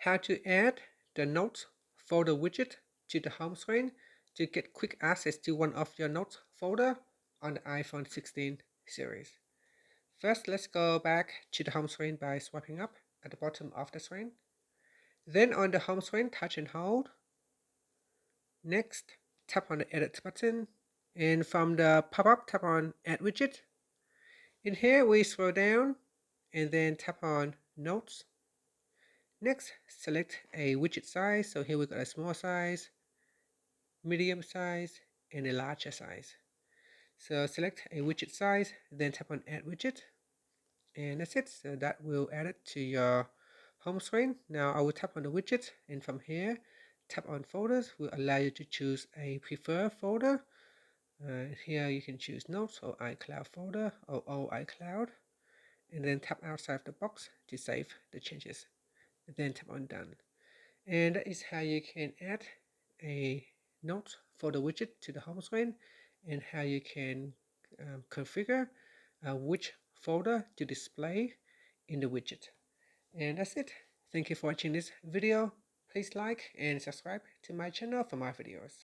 how to add the Notes folder widget to the home screen to get quick access to one of your Notes folder on the iPhone 16 series. First, let's go back to the home screen by swiping up at the bottom of the screen. Then on the home screen, touch and hold. Next, tap on the Edit button, and from the pop-up, tap on Add Widget. In here, we scroll down and then tap on Notes. Next, select a widget size. So here we got a small size, medium size, and a larger size. So select a widget size, then tap on Add Widget, and that's it. So that will add it to your home screen. Now I will tap on the widget, and from here, tap on Folders will allow you to choose a preferred folder. Here you can choose Notes or iCloud folder or all iCloud, and then tap outside the box to save the changes. Then tap on Done. And that is how you can add a note for the widget to the home screen, and how you can configure which folder to display in the widget. And that's it. Thank you for watching this video. Please like and subscribe to my channel for more videos.